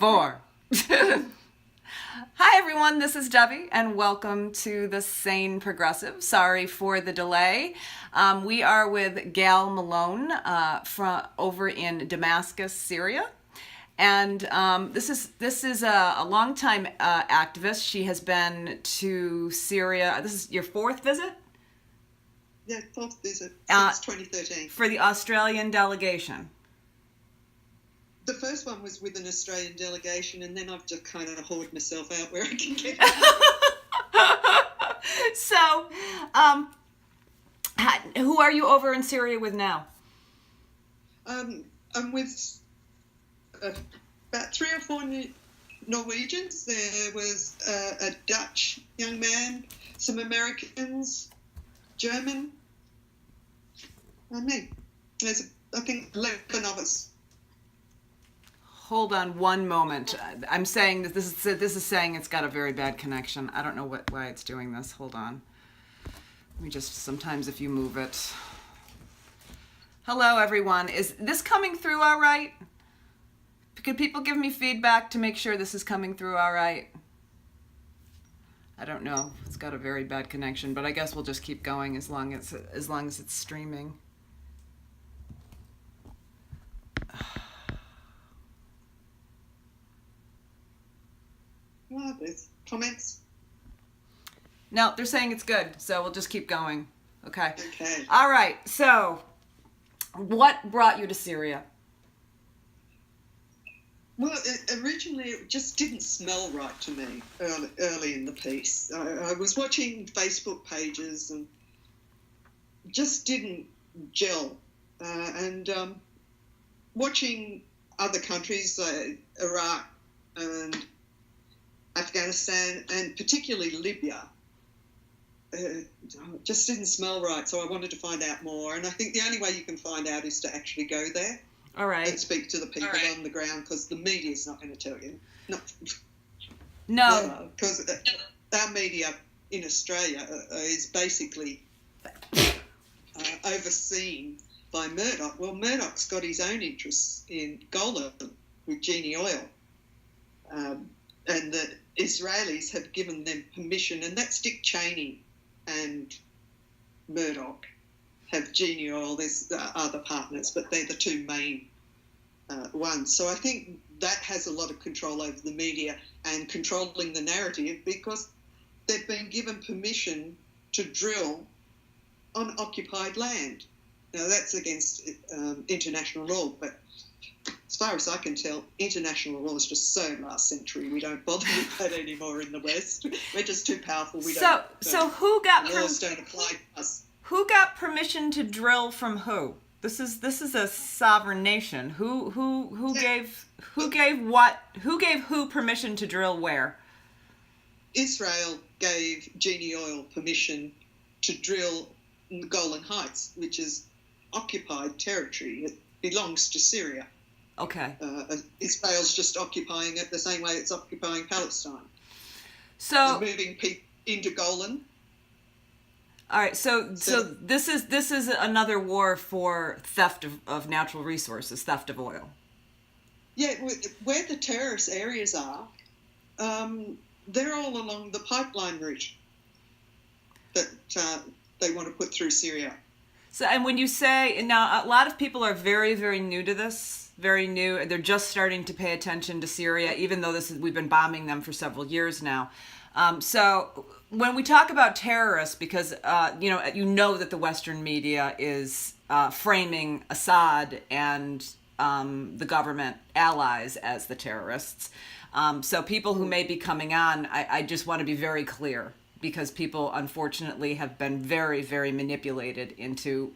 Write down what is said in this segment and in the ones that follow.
4. Hi everyone, this is Debbie and welcome to the Sane Progressive. Sorry for the delay. We are with Gail Malone from over in Damascus, Syria. And this is a longtime activist. She has been to Syria. This is your 4th visit? Yeah, 4th visit since 2013. For the Australian delegation. The first one was with an Australian delegation, and then I've just kind of hauled myself out where I can get it. So, who are you over in Syria with now? I'm with about 3 or 4 Norwegians. There was a Dutch young man, some Americans, German, and me. There's, I think, 11 of us. Hold on one moment. I'm saying that this is saying it's got a very bad connection. I don't know why it's doing this. Hold on. Let me just, sometimes if you move it. Hello, everyone. Is this coming through all right? Could people give me feedback to make sure this is coming through all right? I don't know. It's got a very bad connection, but I guess we'll just keep going as long as it's streaming. There's comments. No, they're saying it's good, so we'll just keep going. Okay. Okay. All right. So, what brought you to Syria? Well, originally it just didn't smell right to me early in the piece. I was watching Facebook pages and just didn't gel. And watching other countries, Iraq and Afghanistan, and particularly Libya, just didn't smell right. So I wanted to find out more. And I think the only way you can find out is to actually go there. All right. And speak to the people on the ground, because the media's not going to tell you. No. Because our media in Australia is basically overseen by Murdoch. Well, Murdoch's got his own interests in Golan with Genie Oil. And the Israelis have given them permission, and that's Dick Cheney and Murdoch have Genie Oil. There's other partners, but they're the 2 main ones. So I think that has a lot of control over the media and controlling the narrative, because they've been given permission to drill on occupied land. Now, that's against international law, but as far as I can tell, international law is just so last century. We don't bother with that anymore in the West. We're just too powerful. So who got laws don't apply to us. Who got permission to drill from who? This is a sovereign nation. Who gave who permission to drill where? Israel gave Genie Oil permission to drill in the Golan Heights, which is occupied territory. It belongs to Syria. Okay. Israel's just occupying it the same way it's occupying Palestine. So it's moving people into Golan. All right. So this is another war for theft of natural resources, theft of oil. Yeah, where the terrorist areas are, they're all along the pipeline route that they want to put through Syria. So, and when you say, now a lot of people are very, very new to this, very new. They're just starting to pay attention to Syria, even though we've been bombing them for several years now. So when we talk about terrorists, because you know that the Western media is framing Assad and the government allies as the terrorists. So people who may be coming on, I just want to be very clear, because people, unfortunately, have been very, very manipulated into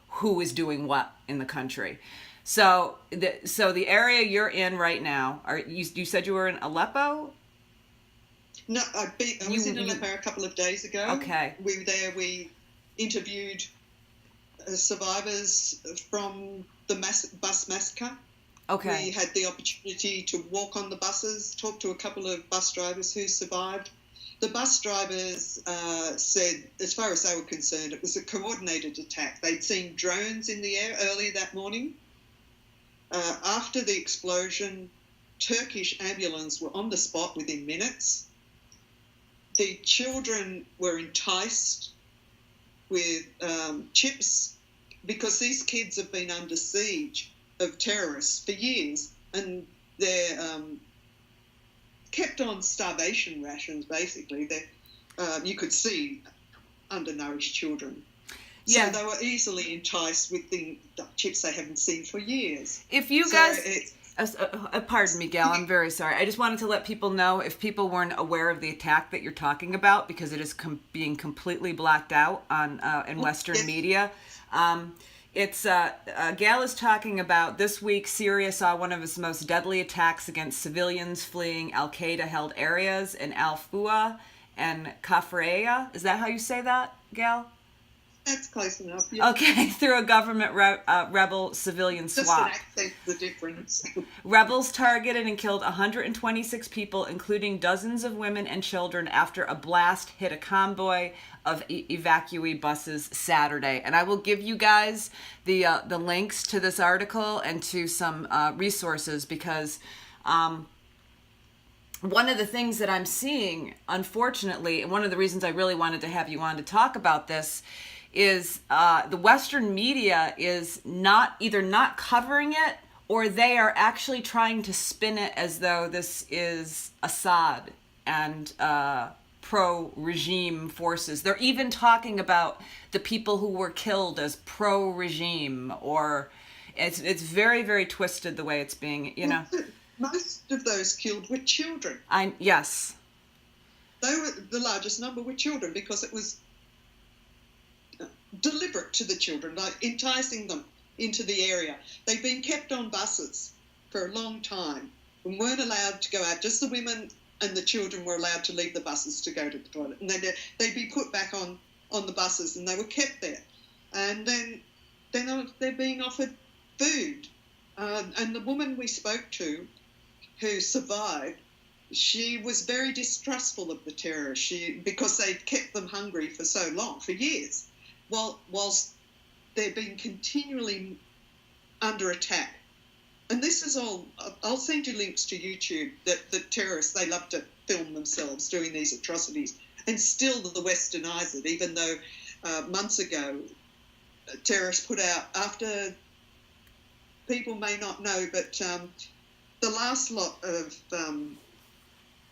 who is doing what in the country. So the area you're in right now, you said you were in Aleppo? No, I was in Aleppo a couple of days ago. Okay. We were there. We interviewed survivors from the bus massacre. Okay. We had the opportunity to walk on the buses, talk to a couple of bus drivers who survived. The bus drivers said, as far as they were concerned, it was a coordinated attack. They'd seen drones in the air early that morning. After the explosion, Turkish ambulance were on the spot within minutes. The children were enticed with chips because these kids have been under siege of terrorists for years, and they're kept on starvation rations, basically. You could see undernourished children. Yeah. So they were easily enticed with the chips they haven't seen for years. If you guys... pardon me, Gail, I'm very sorry. I just wanted to let people know, if people weren't aware of the attack that you're talking about, because it is being completely blacked out on in Western media. Gail is talking about this week Syria saw one of its most deadly attacks against civilians fleeing Al-Qaeda-held areas in Al-Fua and Kafraya. Is that how you say that, Gail? That's close enough. Yeah. Okay, through a government rebel civilian swap. Just an accent, the difference. Rebels targeted and killed 126 people, including dozens of women and children, after a blast hit a convoy of evacuee buses Saturday. And I will give you guys the links to this article and to some resources, because one of the things that I'm seeing, unfortunately, and one of the reasons I really wanted to have you on to talk about this, is the Western media is either not covering it, or they are actually trying to spin it as though this is Assad and pro-regime forces. They're even talking about the people who were killed as pro-regime, or it's very, very twisted the way it's being, you know. Most of those killed were children. Yes. They were, the largest number were children, because it was deliberate to the children, like enticing them into the area. They've been kept on buses for a long time and weren't allowed to go out. Just the women and the children were allowed to leave the buses to go to the toilet, and they'd be put back on the buses, and they were kept there. And then they're being offered food. And the woman we spoke to, who survived, she was very distrustful of the terrorists, because they'd kept them hungry for so long, for years, whilst they've been continually under attack. And this is all, I'll send you links to YouTube, that the terrorists, they love to film themselves doing these atrocities, and still the West denies it, even though months ago terrorists put out, after, people may not know, but the last lot of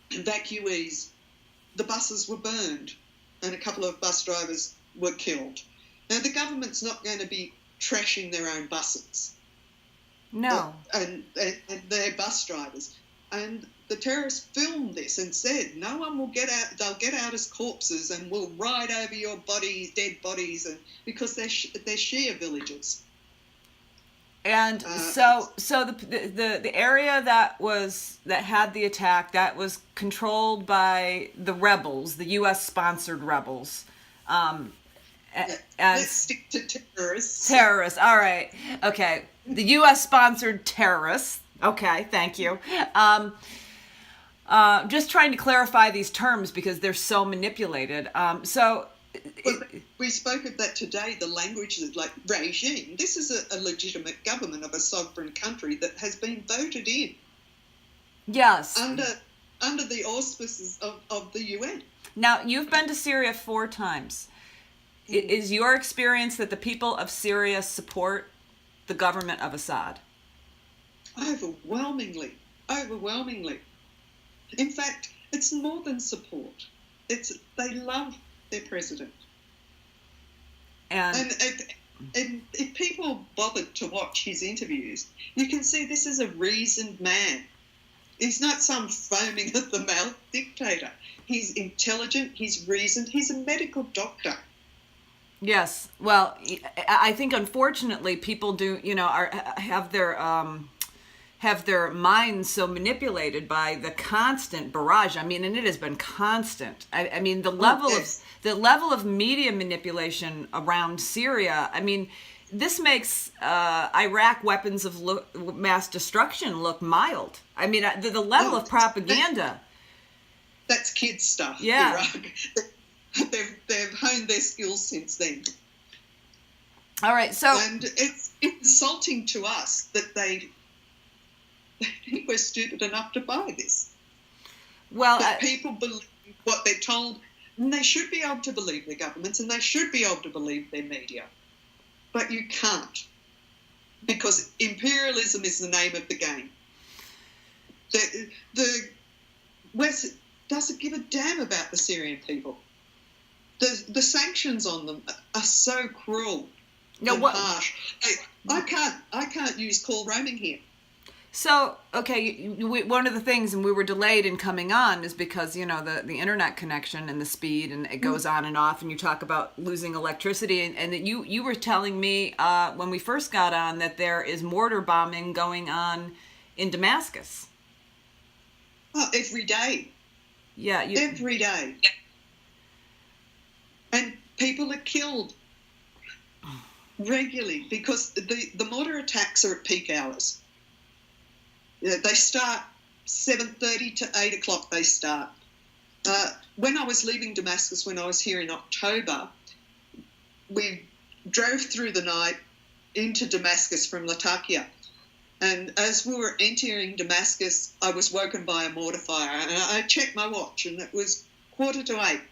evacuees, the buses were burned and a couple of bus drivers were killed. Now, the government's not going to be trashing their own buses. No. And their bus drivers. And the terrorists filmed this and said, no one will get out, they'll get out as corpses and will ride over your bodies, dead bodies, and because they're Shia villages. And so the area that had the attack, that was controlled by the rebels, the U.S. sponsored rebels. Let's stick to terrorists. Terrorists, all right, okay. The U.S. sponsored terrorists. Okay, thank you. Just trying to clarify these terms because they're so manipulated. We spoke of that today, the language is like regime. This is a legitimate government of a sovereign country that has been voted in. Yes. Under the auspices of the UN. Now, you've been to Syria 4 times. Is your experience that the people of Syria support the government of Assad? Overwhelmingly. In fact, it's more than support. They love their president. And if people bothered to watch his interviews, you can see this is a reasoned man. He's not some foaming at the mouth dictator. He's intelligent, he's reasoned, he's a medical doctor. Yes. Well, I think unfortunately people do, have their minds so manipulated by the constant barrage. I mean, and it has been constant. I mean, the level of media manipulation around Syria. I mean, this makes Iraq weapons of mass destruction look mild. I mean, the level of propaganda. That's kids stuff. Yeah. Iraq. They've honed their skills since then. All right, so... And it's insulting to us that they they think we're stupid enough to buy this. Well, But people believe what they're told, and they should be able to believe their governments, and they should be able to believe their media. But you can't, because imperialism is the name of the game. The West doesn't give a damn about the Syrian people. The sanctions on them are so cruel and harsh. I can't use call roaming here. So, okay, one of the things, and we were delayed in coming on, is because, you know, the internet connection and the speed, and it goes on and off, and you talk about losing electricity, and you were telling me when we first got on that there is mortar bombing going on in Damascus. Oh, every day. Yeah. Every day. Yeah. And people are killed regularly because the mortar attacks are at peak hours. They start 7:30 to 8 o'clock. They start. When I was leaving Damascus, when I was here in October, we drove through the night into Damascus from Latakia. And as we were entering Damascus, I was woken by a mortar fire. And I checked my watch, and it was 7:45.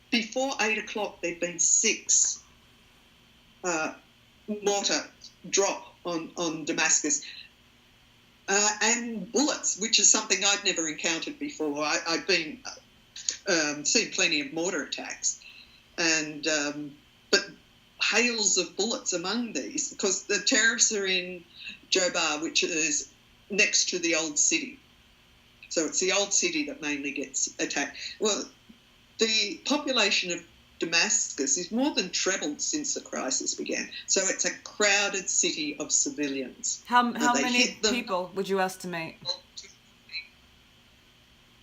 Before 8 o'clock, there'd been 6 mortar drop on Damascus. And bullets, which is something I'd never encountered before. I'd been seen plenty of mortar attacks, and but hails of bullets among these, because the terrorists are in Jobar, which is next to the old city. So it's the old city that mainly gets attacked. Well, the population of Damascus is more than trebled since the crisis began. So it's a crowded city of civilians. How many people would you estimate?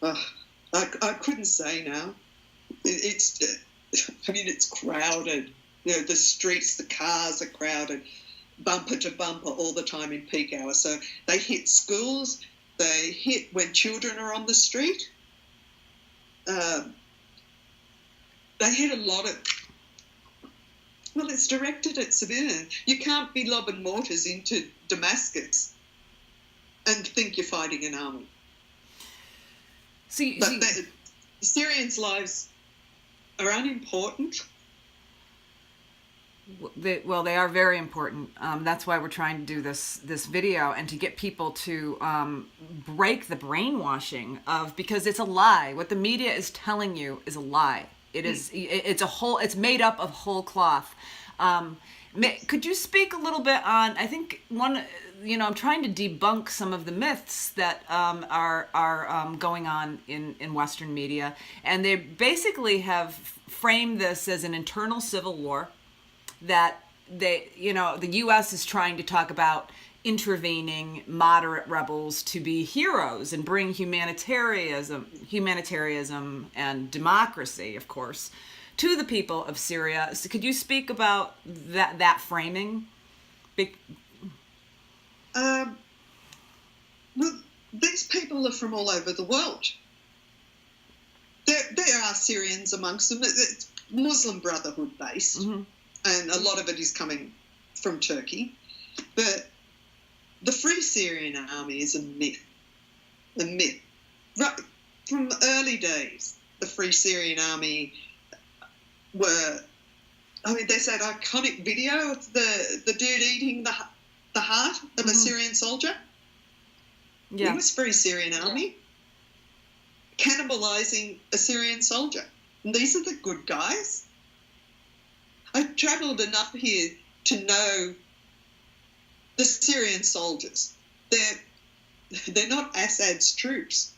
I couldn't say now. It's crowded. You know, the streets, the cars are crowded, bumper to bumper all the time in peak hour. So they hit schools, they hit when children are on the street. They hit a lot of... Well, it's directed at civilians. You can't be lobbing mortars into Damascus and think you're fighting an army. The Syrians' lives are unimportant. They are very important. That's why we're trying to do this video, and to get people to break the brainwashing of, because it's a lie. What the media is telling you is a lie. It is. It's made up of whole cloth. Could you speak a little bit on? I think I'm trying to debunk some of the myths that are going on in Western media, and they basically have framed this as an internal civil war. That the U.S. is trying to talk about intervening moderate rebels to be heroes and bring humanitarianism and democracy, of course, to the people of Syria. So could you speak about that framing? Well, these people are from all over the world. There are Syrians amongst them. It's Muslim Brotherhood based. Mm-hmm. And a lot of it is coming from Turkey. But the Free Syrian Army is a myth. A myth. Right from the early days, the Free Syrian Army there's that iconic video of the dude eating the heart of a Syrian soldier. Yeah. He was Free Syrian Army. Cannibalising a Syrian soldier. And these are the good guys. I've travelled enough here to know the Syrian soldiers. They're not Assad's troops.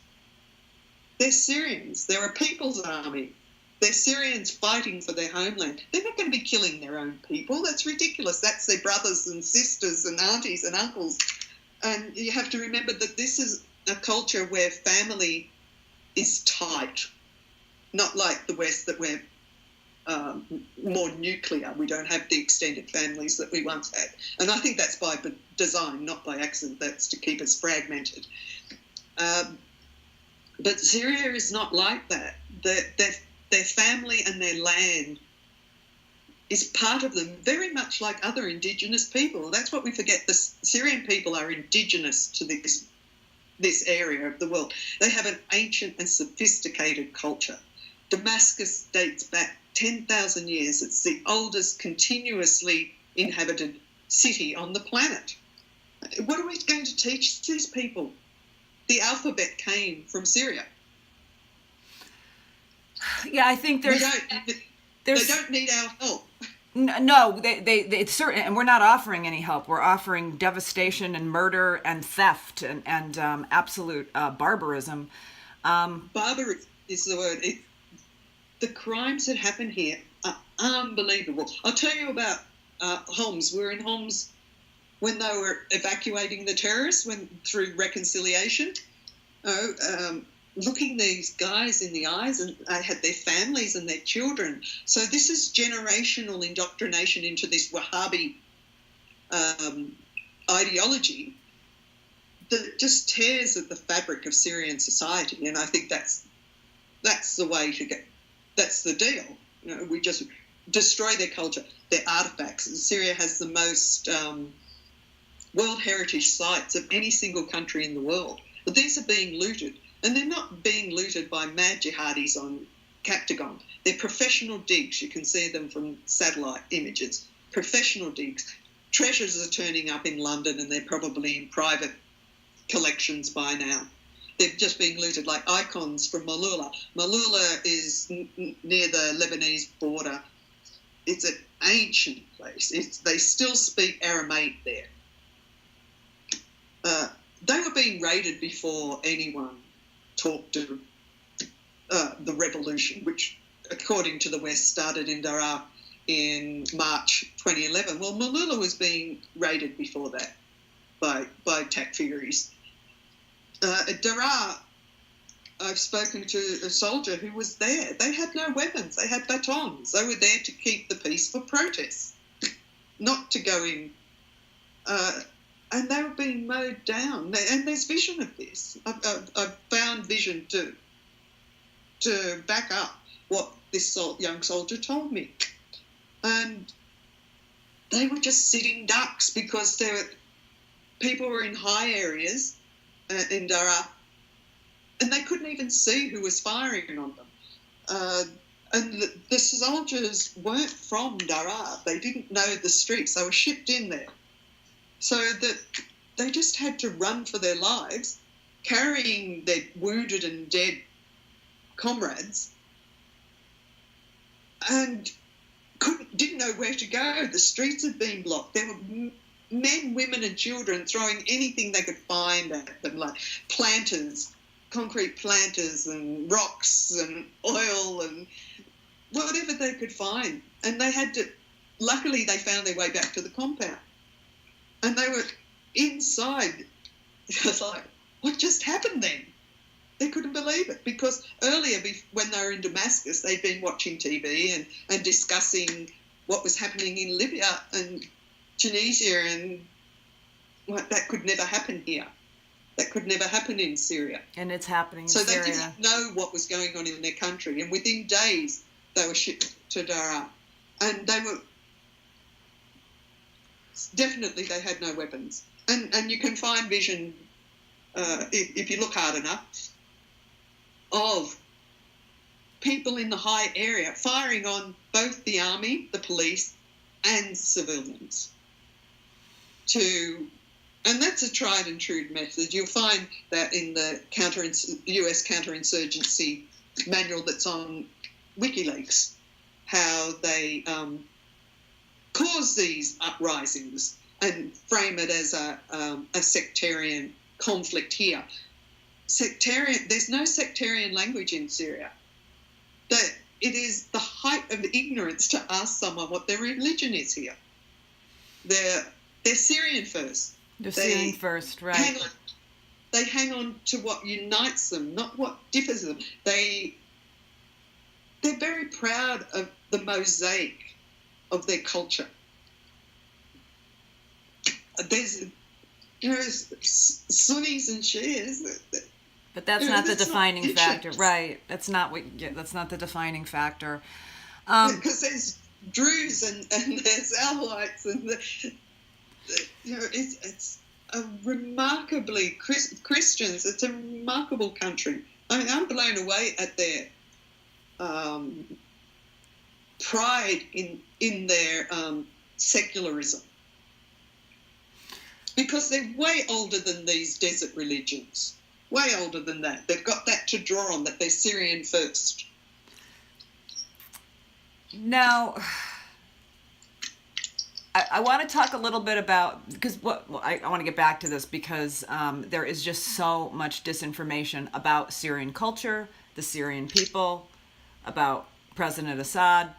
They're Syrians. They're a people's army. They're Syrians fighting for their homeland. They're not going to be killing their own people. That's ridiculous. That's their brothers and sisters and aunties and uncles. And you have to remember that this is a culture where family is tight, not like the West that we're more nuclear. We don't have the extended families that we once had. And I think that's by design, not by accident. That's to keep us fragmented. But Syria is not like that. Their family and their land is part of them, very much like other indigenous people. That's what we forget. The Syrian people are indigenous to this this area of the world. They have an ancient and sophisticated culture. Damascus dates back 10,000 years. It's the oldest continuously inhabited city on the planet. What are we going to teach these people? The alphabet came from Syria. Yeah, I think They don't need our help. No, it's certain, and we're not offering any help. We're offering devastation and murder and theft and absolute barbarism. Barbarism is the word. The crimes that happen here are unbelievable. I'll tell you about Homs. We were in Homs when they were evacuating the terrorists through reconciliation. Looking these guys in the eyes, and they had their families and their children. So this is generational indoctrination into this Wahhabi ideology that just tears at the fabric of Syrian society. And I think that's the way to go. That's the deal. We just destroy their culture, their artefacts. And Syria has the most World Heritage sites of any single country in the world. But these are being looted. And they're not being looted by mad jihadis on Captagon. They're professional digs. You can see them from satellite images. Professional digs. Treasures are turning up in London, and they're probably in private collections by now. They're just being looted like icons from Malula. Malula is near the Lebanese border. It's an ancient place. They still speak Aramaic there. They were being raided before anyone talked to the revolution, which, according to the West, started in Daraa in March 2011. Well, Malula was being raided before that by Takfiris. At Daraa, I've spoken to a soldier who was there. They had no weapons. They had batons. They were there to keep the peace for protests, not to go in. And they were being mowed down. And there's vision of this. I've found vision to back up what this young soldier told me. And they were just sitting ducks because people were in high areas in Daraa, and they couldn't even see who was firing on them. And the soldiers weren't from Daraa. They didn't know the streets. They were shipped in there. So that they just had to run for their lives, carrying their wounded and dead comrades, and didn't know where to go. The streets had been blocked. There were men, women and children throwing anything they could find at them, like planters, concrete planters and rocks and oil and whatever they could find. And they had to, luckily they found their way back to the compound. And they were inside. It was like, what just happened then? They couldn't believe it, because earlier, when they were in Damascus, they'd been watching TV and discussing what was happening in Libya and Tunisia, and that could never happen here. That could never happen in Syria. And it's happening in Syria. So they didn't know what was going on in their country, and within days they were shipped to Daraa. And they were... Definitely they had no weapons. And you can find vision, if you look hard enough, of people in the high area firing on both the army, the police, and civilians. And that's a tried and true method. You'll find that in the US counterinsurgency manual that's on WikiLeaks, how they cause these uprisings and frame it as a sectarian conflict here. There's no sectarian language in Syria. That it is the height of ignorance to ask someone what their religion is here. They're Syrian first. They're Syrian first, right? They hang on to what unites them, not what differs them. They're very proud of the mosaic of their culture. There's, Sunnis and Shias. But that's not the defining factor, right? That's not the defining factor. Because there's Druze and there's Alawites and it's a remarkably Christians. It's a remarkable country. I mean, I'm blown away at their pride in their secularism, because they're way older than these desert religions. Way older than that. They've got that to draw on, that they're Syrian first. Now, I want to talk a little bit about, because I want to get back to this because there is just so much disinformation about Syrian culture, the Syrian people, about President Assad.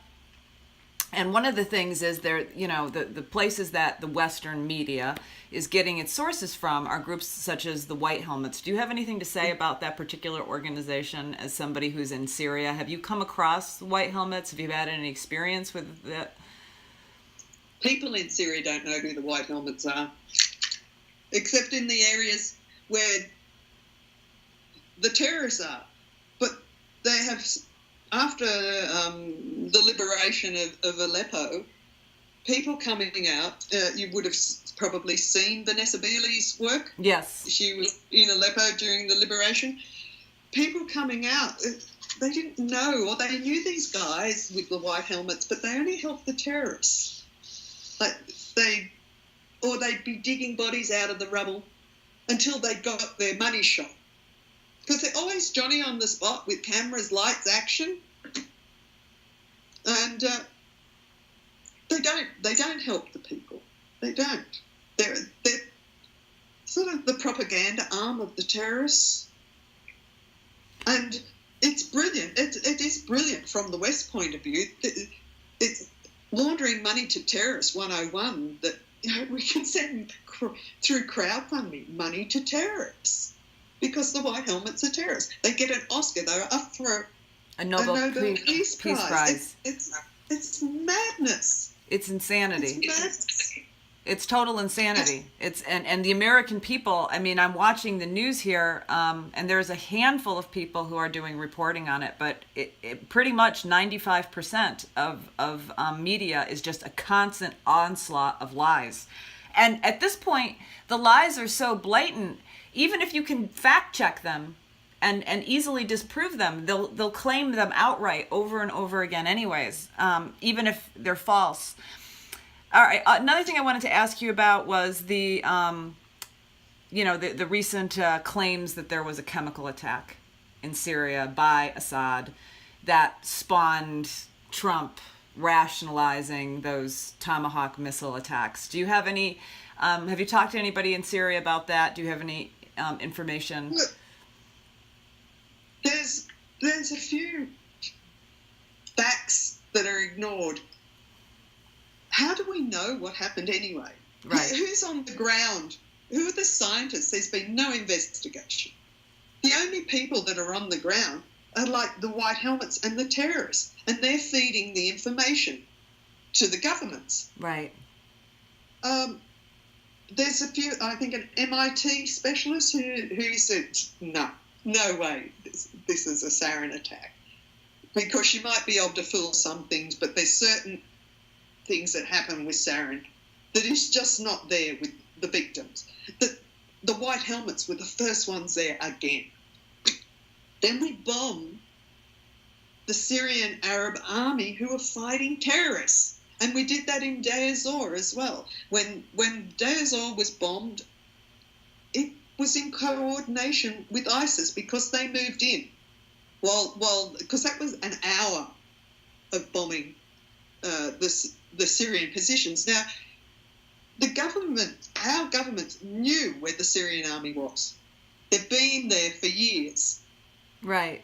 And one of the things is the places that the Western media is getting its sources from are groups such as the White Helmets. Do you have anything to say about that particular organization as somebody who's in Syria? Have you come across the White Helmets? Have you had any experience with that? People in Syria don't know who the White Helmets are, except in the areas where the terrorists are. But they have, after the liberation of Aleppo, people coming out, you would have probably seen Vanessa Beeley's work. Yes. She was in Aleppo during the liberation. People coming out, they didn't know, or they knew these guys with the white helmets, but they only helped the terrorists. They'd be digging bodies out of the rubble until they got their money shot. Because they're always Johnny on the spot with cameras, lights, action. And they don't help the people. They don't. They're sort of the propaganda arm of the terrorists. And it's brilliant. It is brilliant from the West point of view. It's laundering money to terrorists 101, that we can send through crowdfunding money to terrorists because the White Helmets are terrorists. They get an Oscar. They're up for a Nobel Peace Prize. It's madness. It's insanity. It's madness. It's total insanity. It's and the American people, I mean, I'm watching the news here, and there's a handful of people who are doing reporting on it, but it pretty much 95% of media is just a constant onslaught of lies. And at this point, the lies are so blatant, even if you can fact check them and easily disprove them, they'll claim them outright over and over again anyways, even if they're false. All right. Another thing I wanted to ask you about was the recent claims that there was a chemical attack in Syria by Assad that spawned Trump rationalizing those Tomahawk missile attacks. Do you have any? Have you talked to anybody in Syria about that? Do you have any information? Look, there's a few facts that are ignored. How do we know what happened anyway? Right. Who's on the ground? Who are the scientists? There's been no investigation. The only people that are on the ground are like the White Helmets and the terrorists, and they're feeding the information to the governments. Right. There's a few, I think an MIT specialist who said, no way, this is a sarin attack. Because you might be able to fool some things, but there's certain things that happen with sarin that is just not there with the victims. The White Helmets were the first ones there again. Then we bomb the Syrian Arab army who are fighting terrorists. And we did that in Deir ez-Zor as well. When Deir ez-Zor was bombed, it was in coordination with ISIS because they moved in. Because that was an hour of bombing the Syrian positions. Now, our government knew where the Syrian army was. They've been there for years. Right.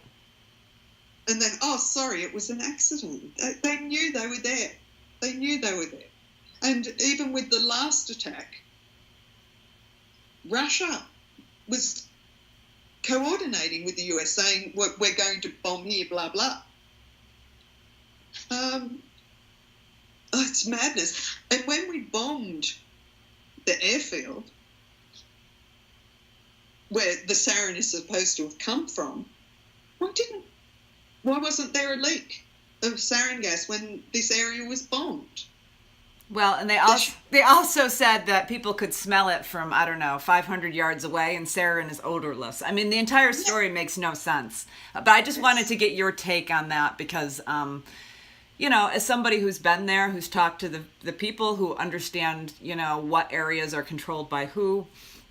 And then, it was an accident. They knew they were there. They knew they were there. And even with the last attack, Russia was coordinating with the US, saying, we're going to bomb here, blah, blah. It's madness. And when we bombed the airfield, where the sarin is supposed to have come from, why wasn't there a leak of sarin gas when this area was bombed? Well, and they also said that people could smell it from, I don't know, 500 yards away, and sarin is odorless. I mean, the entire story makes no sense. But I just wanted to get your take on that because, as somebody who's been there, who's talked to the people who understand, what areas are controlled by who,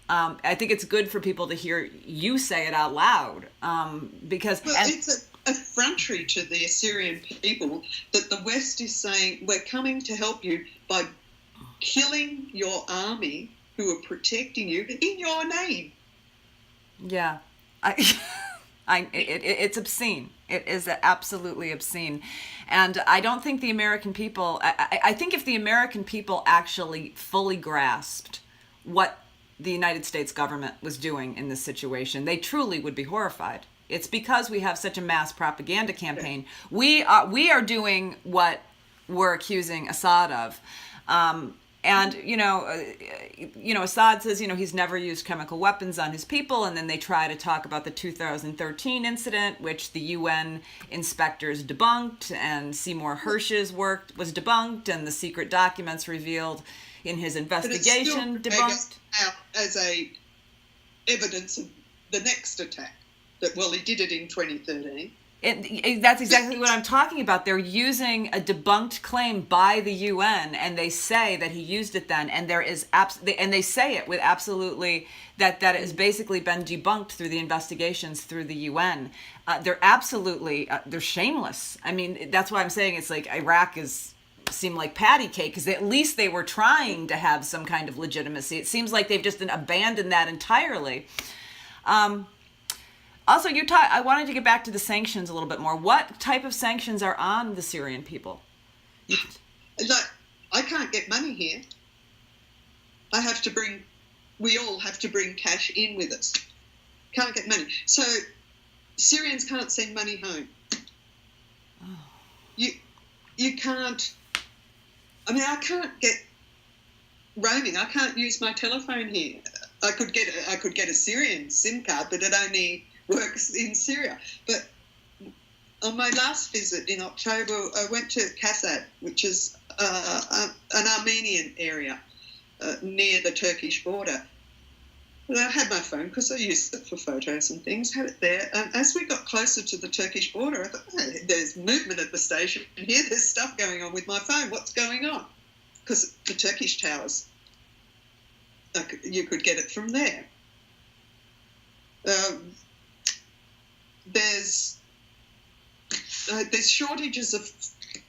I think it's good for people to hear you say it out loud because... Well, it's effrontery to the Syrian people that the West is saying, we're coming to help you by killing your army who are protecting you in your name. Yeah. It's obscene. It is absolutely obscene. And I don't think the American people, I think if the American people actually fully grasped what the United States government was doing in this situation, they truly would be horrified. It's because we have such a mass propaganda campaign. We are doing what we're accusing Assad of. Assad says, he's never used chemical weapons on his people. And then they try to talk about the 2013 incident, which the UN inspectors debunked, and Seymour Hersh's work was debunked, and the secret documents revealed in his investigation debunked. Out as a evidence of the next attack. That, well, he did it in 2013. That's exactly what I'm talking about. They're using a debunked claim by the UN, and they say that he used it then, and there is and they say it with absolutely that it has basically been debunked through the investigations through the UN. They're absolutely they're shameless. I mean, that's why I'm saying it's like Iraq seemed like patty cake, because at least they were trying to have some kind of legitimacy. It seems like they've just abandoned that entirely. Also, I wanted to get back to the sanctions a little bit more. What type of sanctions are on the Syrian people? Look, I can't get money here. We all have to bring cash in with us. Can't get money. So Syrians can't send money home. Oh. You can't, I can't get roaming. I can't use my telephone here. I could get a Syrian SIM card, but it only works in Syria. But on my last visit in October, I went to Kasad, which is an Armenian area near the Turkish border. And I had my phone because I used it for photos and things, had it there. And as we got closer to the Turkish border, I thought, there's movement at the station here. There's stuff going on with my phone. What's going on? Because the Turkish towers, you could get it from there. There's shortages of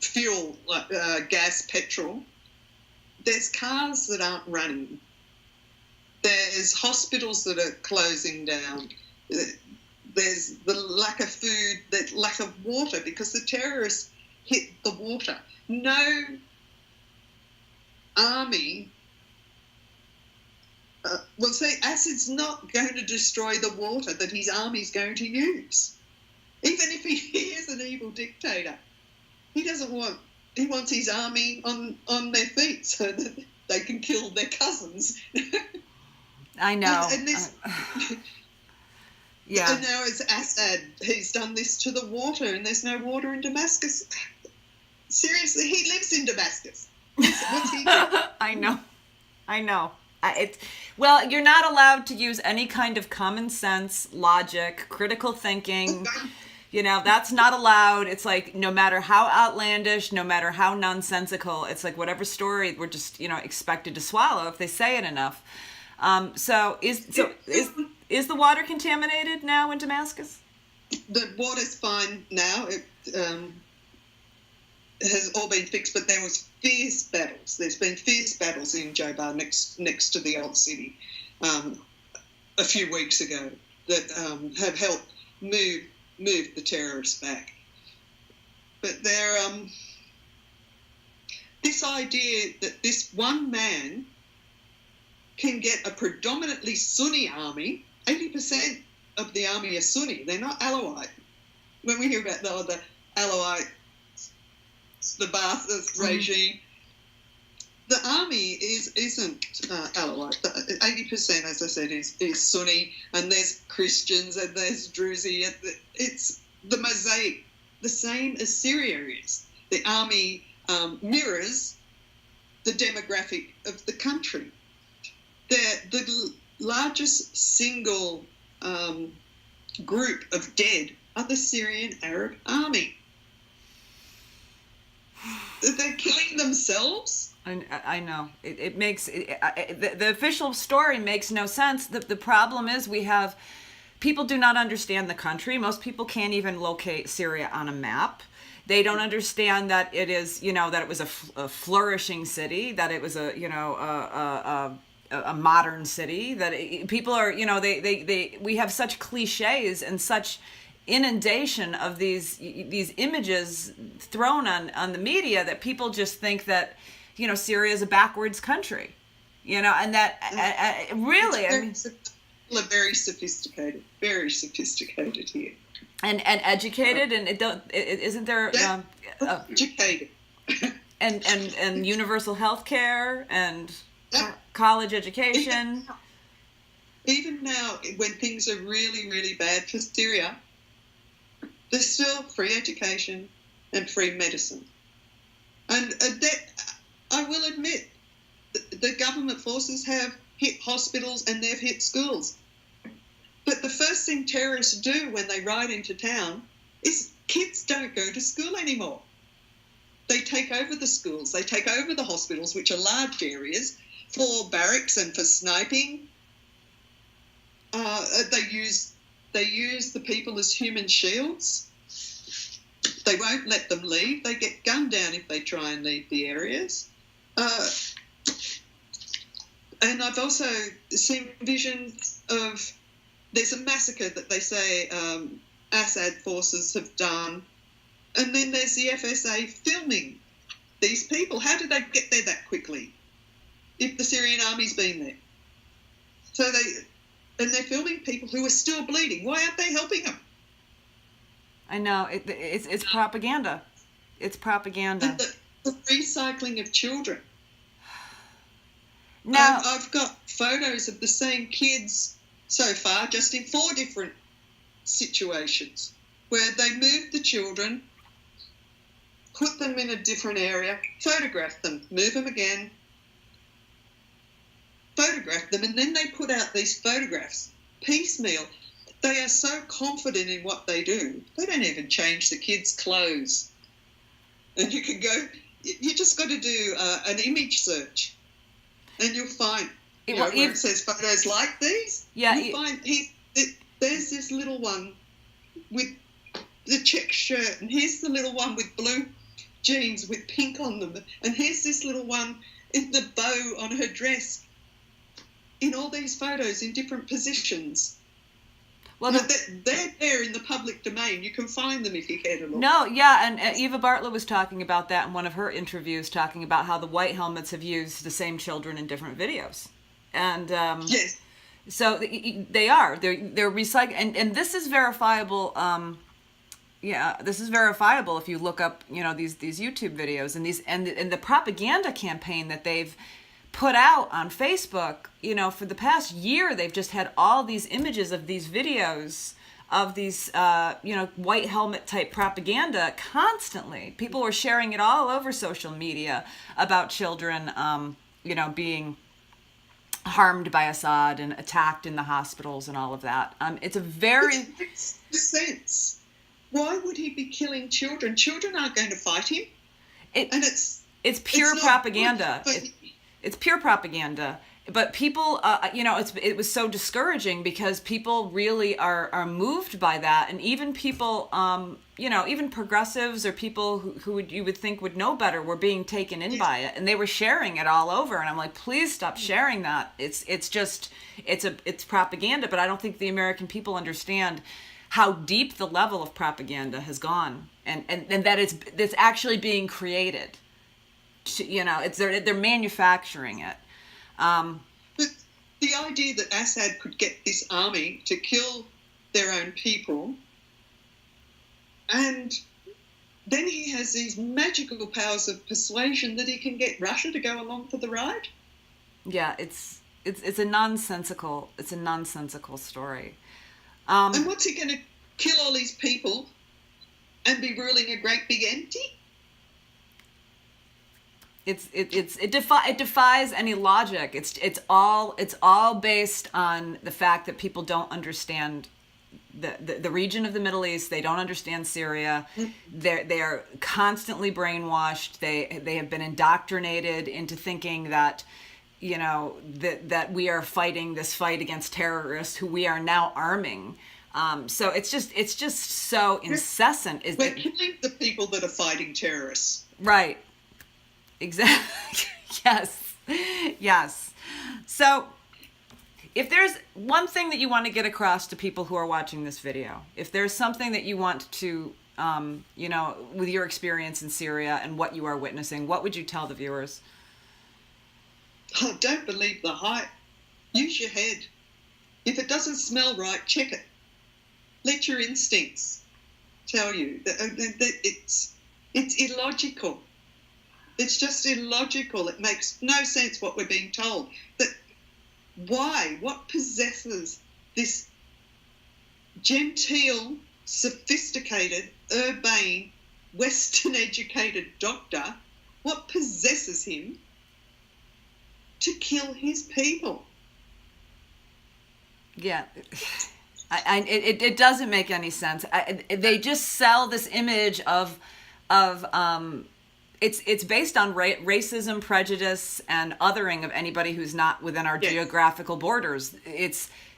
fuel, like gas, petrol. There's cars that aren't running. There's hospitals that are closing down. There's the lack of food, the lack of water, because the terrorists hit the water. No army... Assad's not going to destroy the water that his army's going to use. Even if he is an evil dictator, he wants his army on their feet so that they can kill their cousins. I know. Yeah. And now it's Assad. He's done this to the water, and there's no water in Damascus. Seriously, he lives in Damascus. What's he doing? I know. Well, you're not allowed to use any kind of common sense, logic, critical thinking. That's not allowed. It's like no matter how outlandish, no matter how nonsensical, it's like whatever story we're just expected to swallow if they say it enough. So is the water contaminated now in Damascus? The water's fine now. It has all been fixed, but there was fierce battles. There's been fierce battles in Jobar next to the old city a few weeks ago that have helped move the terrorists back. But this idea that this one man can get a predominantly Sunni army, 80% of the army are Sunni, they're not Alawite. When we hear about the Alawite, the Ba'athist regime, the army isn't Alawite. 80%, as I said, is Sunni, and there's Christians and there's Druzi. It's the mosaic, the same as Syria is. The army mirrors the demographic of the country. They're the largest single group of dead are the Syrian Arab Army. They're killing themselves. I know. It makes the official story makes no sense. The problem is we have people do not understand the country. Most people can't even locate Syria on a map. They don't understand that it is, that it was a flourishing city, that it was a modern city, that people are, we have such cliches and such inundation of these images thrown on the media that people just think that, Syria is a backwards country, and that really, people are very sophisticated here. And educated, and isn't there educated and universal health care and college education. Even now, when things are really, really bad for Syria, there's still free education and free medicine. And that, I will admit, the government forces have hit hospitals and they've hit schools. But the first thing terrorists do when they ride into town is kids don't go to school anymore. They take over the schools, they take over the hospitals, which are large areas, for barracks and for sniping. They use the people as human shields. They won't let them leave. They get gunned down if they try and leave the areas. And I've also seen visions of, there's a massacre that they say Assad forces have done, and then there's the FSA filming these people. How did they get there that quickly if the Syrian army's been there? So they're filming people who are still bleeding. Why aren't they helping them? I know, it's propaganda. It's propaganda. And the recycling of children. Now, I've got photos of the same kids so far, just in 4 different situations, where they moved the children, put them in a different area, photograph them, move them again, photograph them, and then they put out these photographs piecemeal. They are so confident in what they do, they don't even change the kids' clothes. And you just got to do an image search, and you'll find, where it says photos like these, you'll find there's this little one with the check shirt, and here's the little one with blue jeans with pink on them, and here's this little one in the bow on her dress, in all these photos in different positions. Well, they're there in the public domain. You can find them if you care to look. No, yeah, and Eva Bartlett was talking about that in one of her interviews, talking about how the white helmets have used the same children in different videos. And yes. So they're recycling, and this is verifiable. This is verifiable if you look up, these YouTube videos and the propaganda campaign that they've put out on Facebook. For the past year, they've just had all these images of these videos of these, white helmet type propaganda constantly. People were sharing it all over social media about children, being harmed by Assad and attacked in the hospitals and all of that. It's a very... It makes sense. Why would he be killing children? Children aren't going to fight him. It's pure propaganda. It's pure propaganda. But people, it was so discouraging because people really are moved by that. And even people, even progressives or people who you would think would know better were being taken in by it. And they were sharing it all over. And I'm like, please stop sharing that. It's propaganda. But I don't think the American people understand how deep the level of propaganda has gone. And that it's actually being created. They're manufacturing it. But the idea that Assad could get this army to kill their own people, and then he has these magical powers of persuasion that he can get Russia to go along for the ride. Yeah, it's a nonsensical story. And what's he going to kill all these people and be ruling a great big empty? It defies any logic. It's all based on the fact that people don't understand the region of the Middle East. They don't understand Syria. They are constantly brainwashed. They have been indoctrinated into thinking that, you know, that we are fighting this fight against terrorists who we are now arming. So it's just so incessant. We're killing the people that are fighting terrorists. Right. Exactly. Yes. Yes. So if there's one thing that you want to get across to people who are watching this video, if there's something that you want to, you know, with your experience in Syria and what you are witnessing, what would you tell the viewers? Oh, don't believe the hype. Use your head. If it doesn't smell right, check it. Let your instincts tell you that it's illogical. It's just illogical. It makes no sense what we're being told. That why? What possesses this genteel, sophisticated, urbane, Western-educated doctor? What possesses him to kill his people? Yeah. It doesn't make any sense. They just sell this image of it's based on racism, prejudice, and othering of anybody who's not within our geographical borders.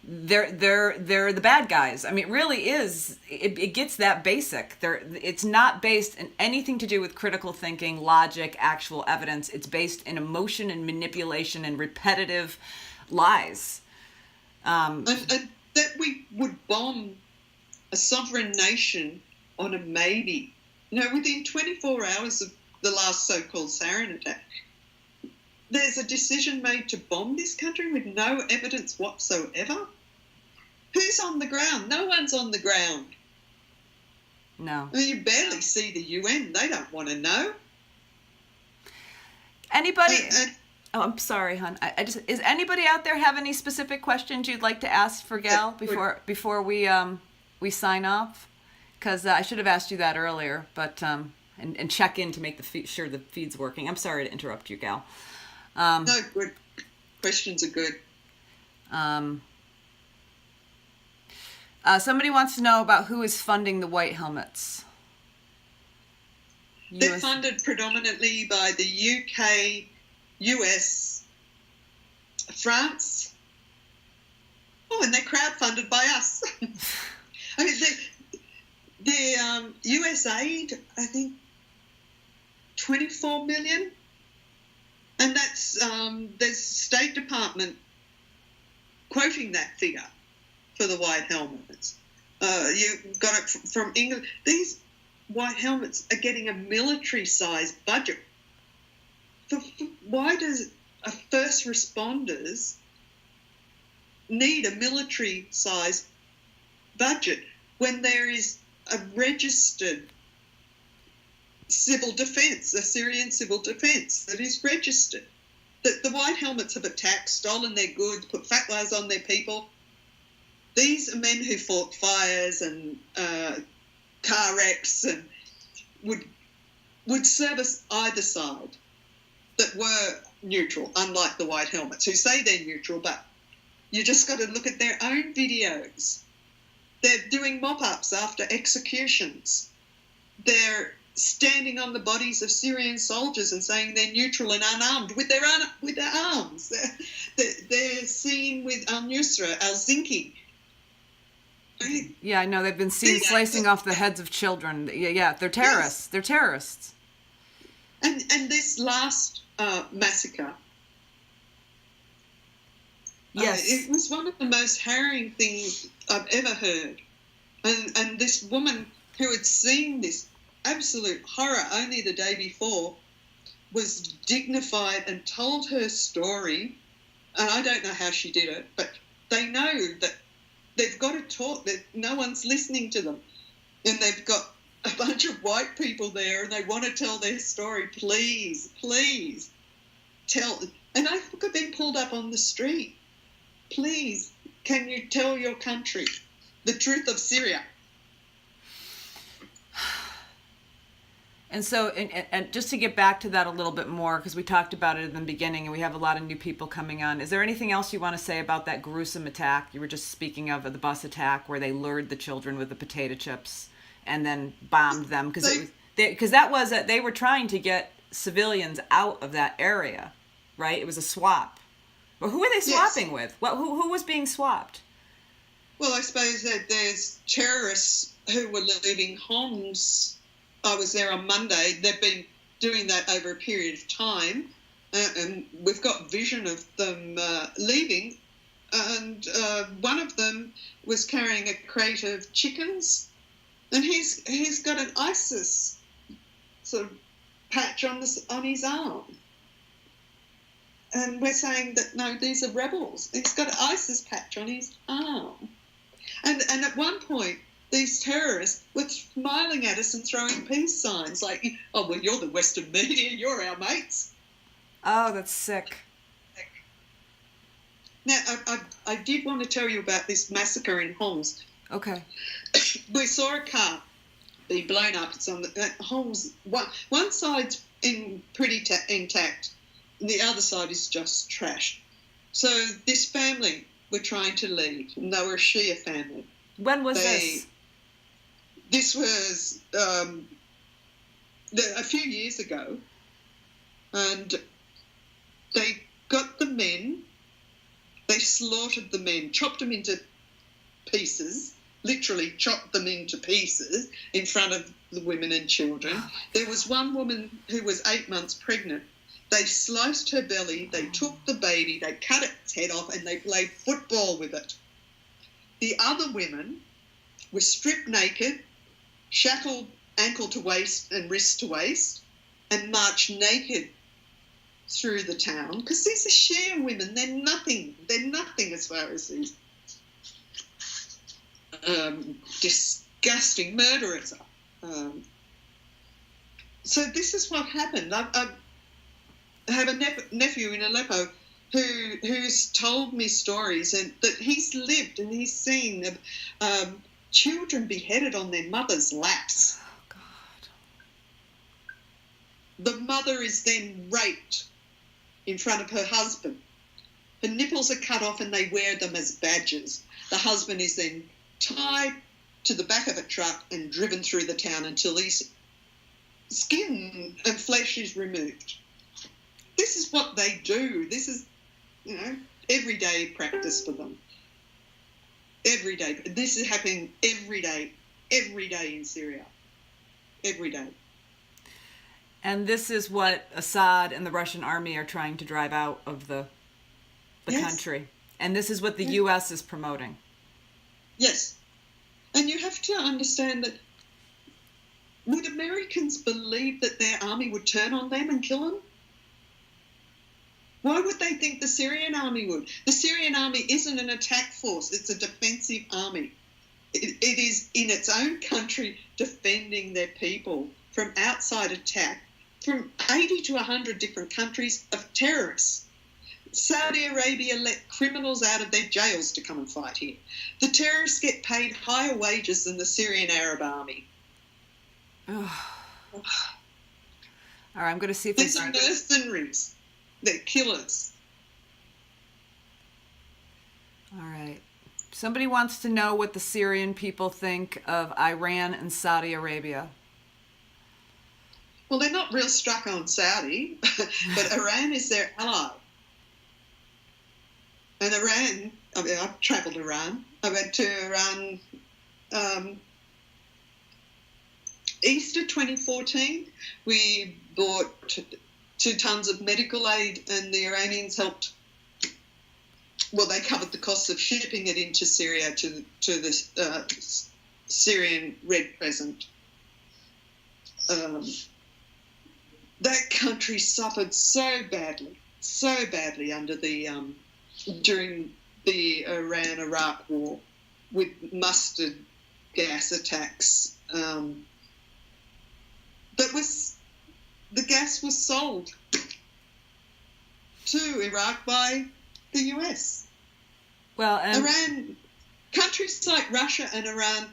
They're the bad guys. I mean, it really is. It gets that basic. It's not based in anything to do with critical thinking, logic, actual evidence. It's based in emotion and manipulation and repetitive lies. And that we would bomb a sovereign nation on a maybe. You know, within 24 hours of the last so-called sarin attack, there's a decision made to bomb this country with no evidence whatsoever. Who's on the ground? No one's on the ground. No. I mean, you barely see the UN. They don't want to know. Anybody... Oh, I'm sorry, hon. Is anybody out there have any specific questions you'd like to ask for Gail before we sign off? Because I should have asked you that earlier, but and check in to make sure the feed's working. I'm sorry to interrupt you, Gail. No, good. Questions are good. Somebody wants to know about who is funding the White Helmets. They're funded predominantly by the UK, US, France. Oh, and they're crowdfunded by us. I mean, the US aid, I think, 24 million. And that's, there's State Department quoting that figure for the White Helmets. You got it from England. These White Helmets are getting a military-sized budget. Why does a first responders need a military-sized budget when there is a registered civil defence, a Syrian civil defence that is registered? The White Helmets have attacked, stolen their goods, put fatwas on their people. These are men who fought fires and car wrecks and would service either side, that were neutral, unlike the White Helmets, who say they're neutral, but you just got to look at their own videos. They're doing mop-ups after executions. They're standing on the bodies of Syrian soldiers and saying they're neutral and unarmed with their arms. They're seen with al-Nusra, al-Zinki. Yeah, I know. They've been seen slicing off the heads of children. Yeah, they're terrorists. Yes. They're terrorists. And this last massacre, yes, it was one of the most harrowing things I've ever heard. And this woman who had seen this absolute horror only the day before was dignified and told her story. And I don't know how she did it, but they know that they've got to talk, that no one's listening to them. And they've got a bunch of white people there and they want to tell their story. Please, please tell. And I got them pulled up on the street. Please, can you tell your country the truth of Syria? And so, and just to get back to that a little bit more, because we talked about it in the beginning and we have a lot of new people coming on, is there anything else you want to say about that gruesome attack? You were just speaking of the bus attack where they lured the children with the potato chips and then bombed them, because they were trying to get civilians out of that area, right? It was a swap. Well, who were they swapping with? Who was being swapped? Well, I suppose that there's terrorists who were leaving Homs. I was there on Monday. They've been doing that over a period of time, and we've got vision of them leaving. And one of them was carrying a crate of chickens, and he's got an ISIS sort of patch on his arm. And we're saying that, no, these are rebels. He's got an ISIS patch on his arm. And at one point, these terrorists were smiling at us and throwing peace signs like, oh, well, you're the Western media, you're our mates. Oh, that's sick. Now, I did want to tell you about this massacre in Homs. Okay. We saw a car be blown up. It's on the Homs. One side's pretty intact, and the other side is just trashed. So this family were trying to leave, and they were a Shia family. When was this? This was a few years ago, and they got the men, they slaughtered the men, chopped them into pieces, literally chopped them into pieces in front of the women and children. There was one woman who was 8 months pregnant. They sliced her belly, they took the baby, they cut its head off, and they played football with it. The other women were stripped naked, shackled ankle to waist and wrist to waist, and marched naked through the town, because these are Shia women. They're nothing as far as these disgusting murderers are. So this is what happened. I have a nephew in Aleppo who's told me stories, and that he's lived and he's seen children beheaded on their mother's laps. Oh, God. The mother is then raped in front of her husband. Her nipples are cut off and they wear them as badges. The husband is then tied to the back of a truck and driven through the town until his skin and flesh is removed. This is what they do. This is, everyday practice for them. Every day. This is happening every day in Syria. Every day. And this is what Assad and the Russian army are trying to drive out of the country. And this is what the U.S. is promoting. Yes. And you have to understand that, would Americans believe that their army would turn on them and kill them? Why would they think the Syrian army would? The Syrian army isn't an attack force. It's a defensive army. It is in its own country defending their people from outside attack from 80 to 100 different countries of terrorists. Saudi Arabia let criminals out of their jails to come and fight here. The terrorists get paid higher wages than the Syrian Arab army. Oh. All right, I'm going to see if These are mercenaries. They're killers. All right. Somebody wants to know what the Syrian people think of Iran and Saudi Arabia. Well, they're not real struck on Saudi, but Iran is their ally. And Iran, I've travelled Iran. I went to Iran Easter 2014. We bought 2 tons of medical aid, and the Iranians helped. Well, they covered the costs of shipping it into Syria to the Syrian Red Crescent. That country suffered so badly under the during the Iran-Iraq war with mustard gas attacks. The gas was sold to Iraq by the US. Well, Iran, countries like Russia and Iran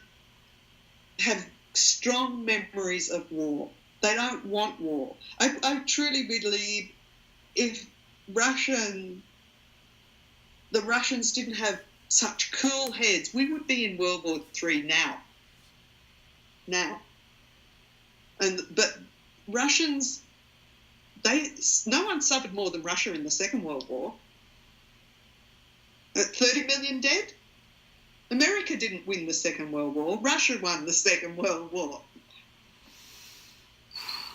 have strong memories of war. They don't want war. I truly believe if the Russians didn't have such cool heads, we would be in World War III now. But Russians, no one suffered more than Russia in the Second World War. 30 million dead. America didn't win the Second World War. Russia won the Second World War.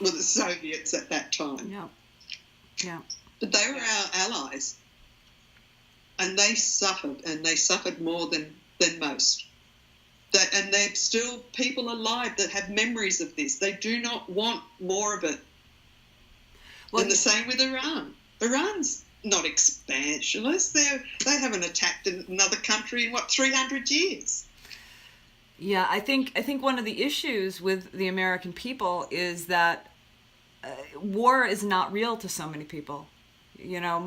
Well, the Soviets at that time. Yeah. But they were our allies. And they suffered more than most. And there's still people alive that have memories of this. They do not want more of it. Well, and the same with Iran. Iran's not expansionist. They haven't attacked another country in 300 years. Yeah, I think one of the issues with the American people is that war is not real to so many people. You know,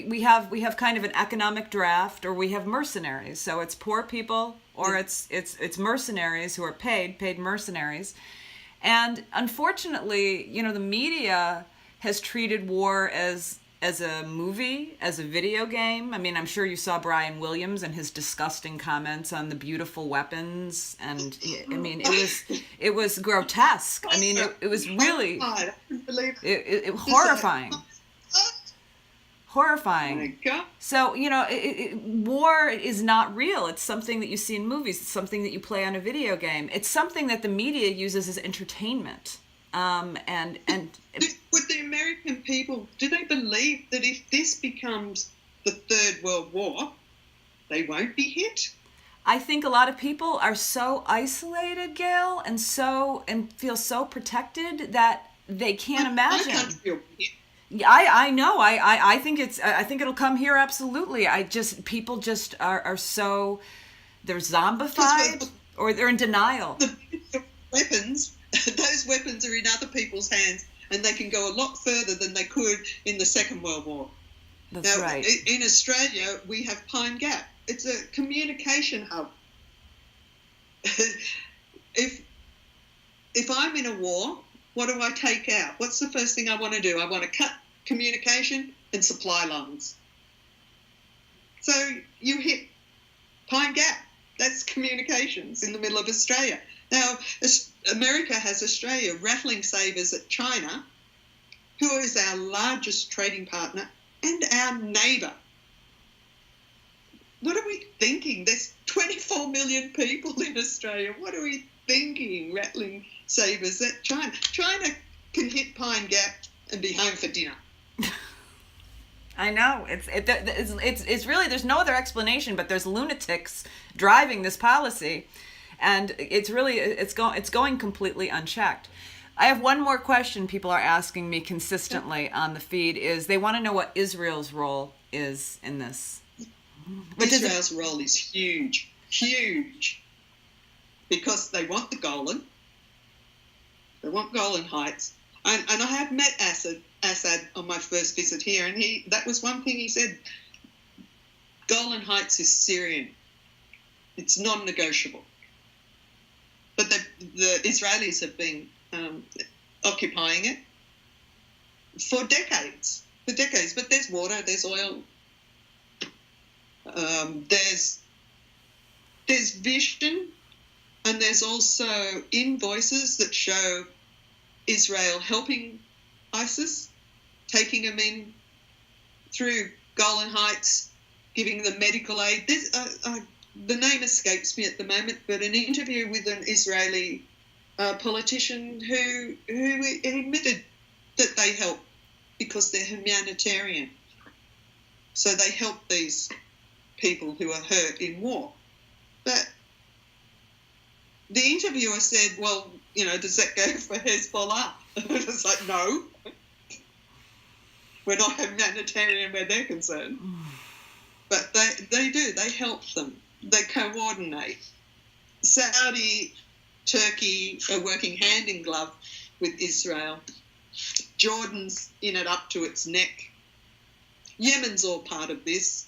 we have kind of an economic draft, or we have mercenaries. So it's poor people, or it's mercenaries who are paid mercenaries. And unfortunately, you know, the media has treated war as a movie, as a video game. I mean, I'm sure you saw Brian Williams and his disgusting comments on the beautiful weapons, and I mean, it was grotesque. I mean, it was really horrifying. Horrifying. Oh my God. So, you know, war is not real. It's something that you see in movies. It's something that you play on a video game. It's something that the media uses as entertainment. With the American people, do they believe that if this becomes the Third World War, they won't be hit? I think a lot of people are so isolated, Gail, and feel so protected that they can't imagine. My country will be hit. I know. I think it'll come here absolutely. People just are so, they're zombified or they're in denial. The weapons, those weapons are in other people's hands, and they can go a lot further than they could in the Second World War. That's now, right. In Australia, we have Pine Gap. It's a communication hub. If I'm in a war, what do I take out? What's the first thing I want to do? I want to cut communication and supply lines. So you hit Pine Gap. That's communications in the middle of Australia. Now, America has Australia rattling sabres at China, who is our largest trading partner and our neighbour. What are we thinking? There's 24 million people in Australia. What are we thinking, rattling sabres at China? China can hit Pine Gap and be home for dinner. I know. It's really, there's no other explanation, but there's lunatics driving this policy, and it's going completely unchecked. I have one more question people are asking me consistently on the feed is they want to know what Israel's role is in this. Israel's role is huge, because they want the Golan. They want Golan Heights. And I have met Assad on my first visit here, and that was one thing he said. Golan Heights is Syrian. It's non-negotiable. But the Israelis have been occupying it for decades. But there's water, there's oil, there's vision, and there's also invoices that show Israel helping ISIS, taking them in through Golan Heights, giving them medical aid. The name escapes me at the moment, but an interview with an Israeli politician who admitted that they help because they're humanitarian. So they help these people who are hurt in war. But the interviewer said, well, you know, does that go for Hezbollah? It's like, no. We're not humanitarian where they're concerned. But they do. They help them. They coordinate. Saudi, Turkey are working hand in glove with Israel. Jordan's in it up to its neck. Yemen's all part of this.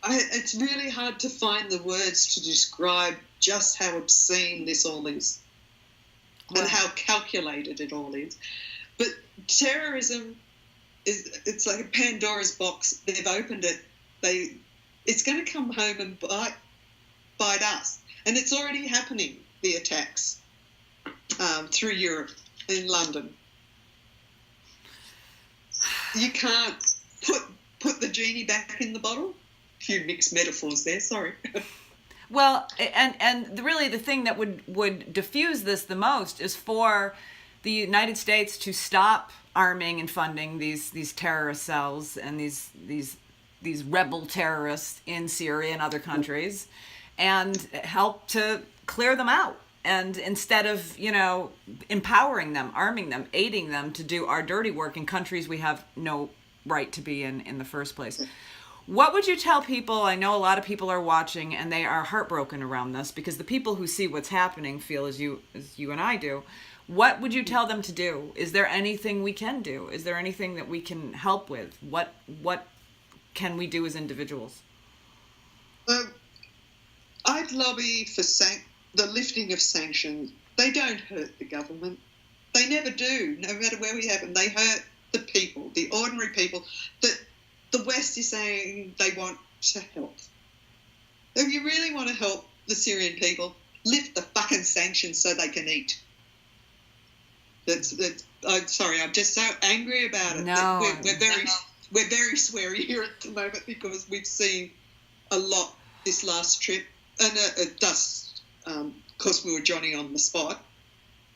It's really hard to find the words to describe just how obscene this all is, and how calculated it all is. But terrorism it's like a Pandora's box. They've opened it. It's going to come home and bite us. And it's already happening, the attacks through Europe, in London. You can't put the genie back in the bottle. A few mixed metaphors there, sorry. Well, and really the thing that would diffuse this the most is for the United States to stop arming and funding these terrorist cells and these rebel terrorists in Syria and other countries, and help to clear them out. And instead of, empowering them, arming them, aiding them to do our dirty work in countries we have no right to be in the first place. What would you tell people? I know a lot of people are watching and they are heartbroken around this, because the people who see what's happening feel as you and I do. What would you tell them to do? Is there anything we can do? Is there anything that we can help with? What can we do as individuals? I'd lobby for the lifting of sanctions. They don't hurt the government. They never do, no matter where we have them. They hurt the people, the ordinary people that the West is saying they want to help. If you really want to help the Syrian people, lift the fucking sanctions so they can eat. I'm sorry, I'm just so angry about it. No, we're very sweary here at the moment because we've seen a lot this last trip, and it does. Because we were Johnny on the spot.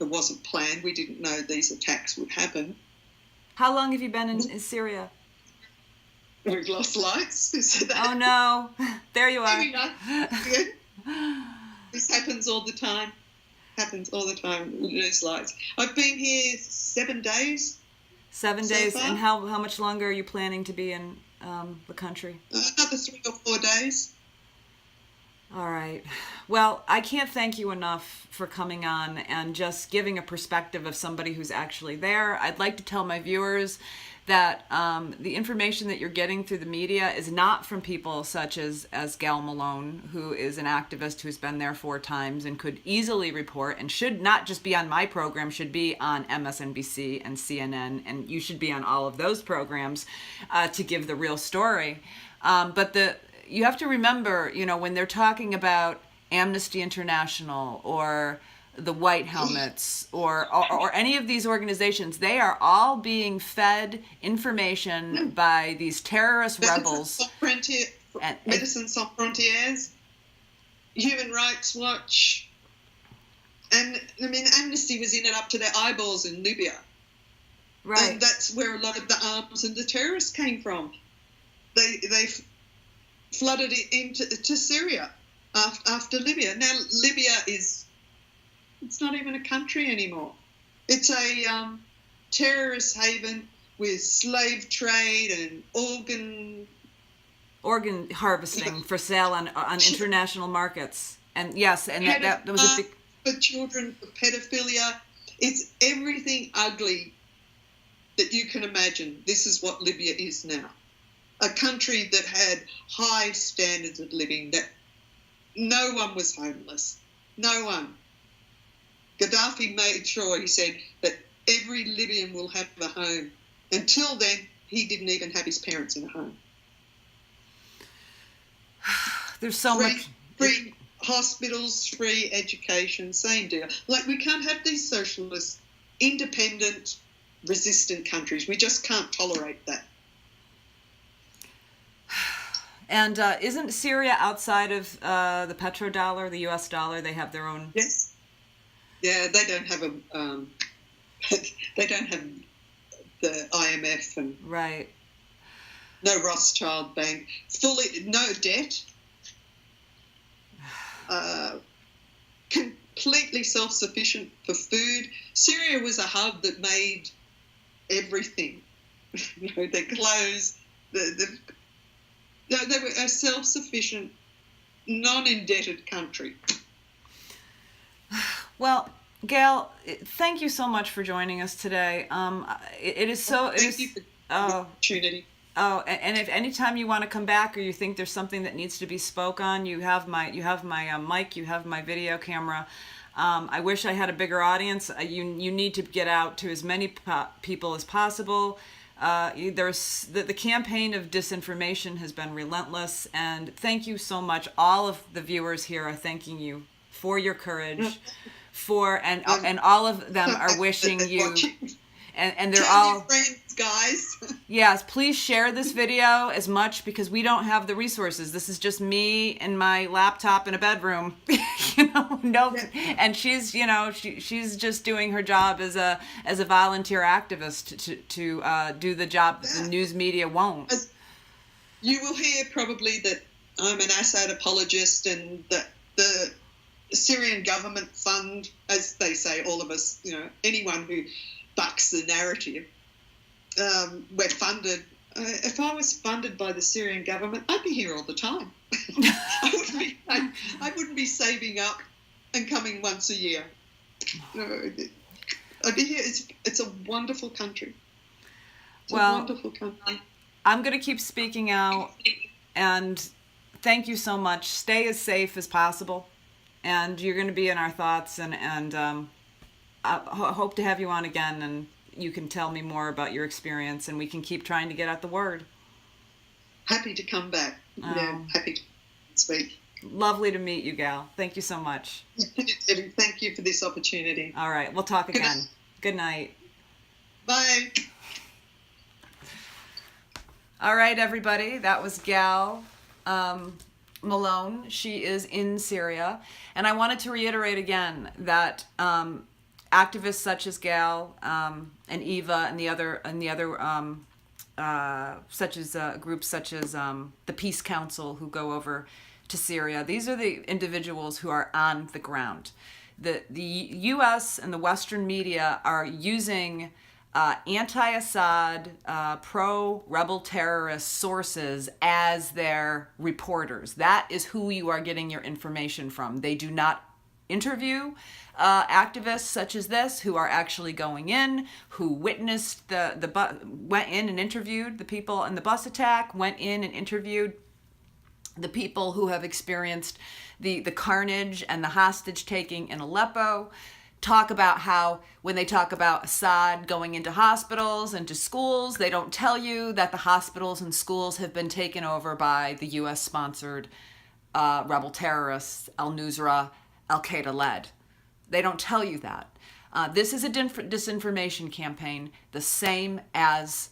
It wasn't planned. We didn't know these attacks would happen. How long have you been in Syria? We've lost lights. Oh no, there you are. This happens all the time. We lose lights. I've been here 7 days. 7 days, and how much longer are you planning to be in the country? Another 3 or 4 days. All right. Well, I can't thank you enough for coming on and just giving a perspective of somebody who's actually there. I'd like to tell my viewers that the information that you're getting through the media is not from people such as Gail Malone, who is an activist who's been there 4 times and could easily report and should not just be on my program, should be on MSNBC and CNN, and you should be on all of those programs to give the real story. But you have to remember, when they're talking about Amnesty International or the White Helmets or any of these organizations, they are all being fed information by these terrorist rebels. Médecins Sans Frontières, Human Rights Watch, and Amnesty was in it up to their eyeballs in Libya. Right. And that's where a lot of the arms and the terrorists came from. They flooded it into Syria after Libya. Now Libya it's not even a country anymore. It's a terrorist haven with slave trade and organ harvesting for sale on international markets. And yes, and that was a big... For children, for pedophilia. It's everything ugly that you can imagine. This is what Libya is now. A country that had high standards of living, that no one was homeless. No one. Gaddafi made sure, he said, that every Libyan will have a home. Until then, he didn't even have his parents in a home. There's so much... Free hospitals, free education, same deal. Like, we can't have these socialist, independent, resistant countries. We just can't tolerate that. And isn't Syria outside of the petrodollar, the U.S. dollar? They have their own... Yes. Yeah, they don't have they don't have the IMF and right. No Rothschild bank, no debt, completely self-sufficient for food. Syria was a hub that made everything. Their clothes, they were a self-sufficient, non-indebted country. Well, Gail, thank you so much for joining us today. It is so... Thank you for the opportunity. Oh, and if anytime you want to come back or you think there's something that needs to be spoke on, you have my mic, you have my video camera. I wish I had a bigger audience. You need to get out to as many people as possible. There's the campaign of disinformation has been relentless, and thank you so much. All of the viewers here are thanking you for your courage, and all of them are wishing you. And they're Tell all your friends, guys. Yes, please share this video as much because we don't have the resources. This is just me and my laptop in a bedroom, no, and she's, she's just doing her job as a volunteer activist to do the job that the news media won't. You will hear probably that I'm an Assad apologist and that the Syrian government fund, as they say, all of us, anyone who bucks the narrative. We're funded. If I was funded by the Syrian government, I'd be here all the time. I wouldn't be saving up and coming once a year. I'd be here. It's a wonderful country. It's a wonderful country. I'm going to keep speaking out, and thank you so much. Stay as safe as possible, and you're going to be in our thoughts, and I hope to have you on again, and you can tell me more about your experience, and we can keep trying to get out the word. Happy to come back. Happy to speak. Lovely to meet you, Gal. Thank you so much. Thank you for this opportunity. All right, we'll talk again. Good night. Bye. All right, everybody. That was Gail Malone. She is in Syria, and I wanted to reiterate again that activists such as Gail and Eva and the other such as groups such as the Peace Council who go over to Syria. These are the individuals who are on the ground. The U.S. and the Western media are using anti-Assad, pro-rebel terrorist sources as their reporters. That is who you are getting your information from. They do not interview activists such as this who are actually going in, who witnessed went in and interviewed the people in the bus attack, went in and interviewed the people who have experienced the carnage and the hostage taking in Aleppo. Talk about how when they talk about Assad going into hospitals and to schools, they don't tell you that the hospitals and schools have been taken over by the U.S.-sponsored rebel terrorists, al-Nusra, al-Qaeda led. They don't tell you that. This is a disinformation campaign, the same as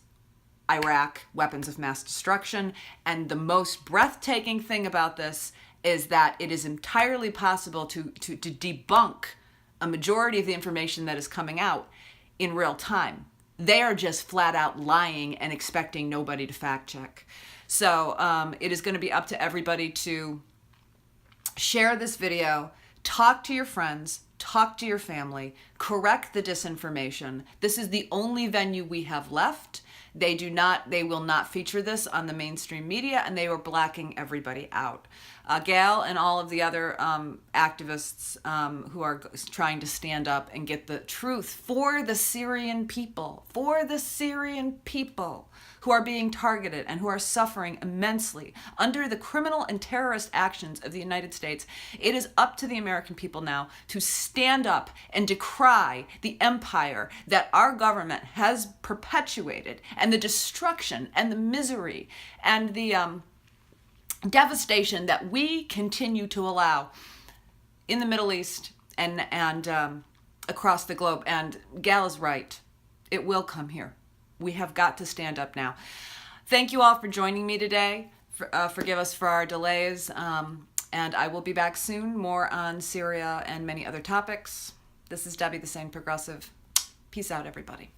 Iraq, weapons of mass destruction. And the most breathtaking thing about this is that it is entirely possible to debunk a majority of the information that is coming out in real time. They are just flat out lying and expecting nobody to fact check. So it is going to be up to everybody to share this video, talk to your friends, talk to your family, correct the disinformation. This is the only venue we have left. They will not feature this on the mainstream media, and they were blacking everybody out. Gail and all of the other activists who are trying to stand up and get the truth for the Syrian people who are being targeted and who are suffering immensely under the criminal and terrorist actions of the United States. It is up to the American people now to stand up and decry the empire that our government has perpetuated, and the destruction and the misery and the devastation that we continue to allow in the Middle East and across the globe. And Gal is right. It will come here. We have got to stand up now. Thank you all for joining me today. Forgive us for our delays. And I will be back soon, more on Syria and many other topics. This is Debbie, the Sane Progressive. Peace out, everybody.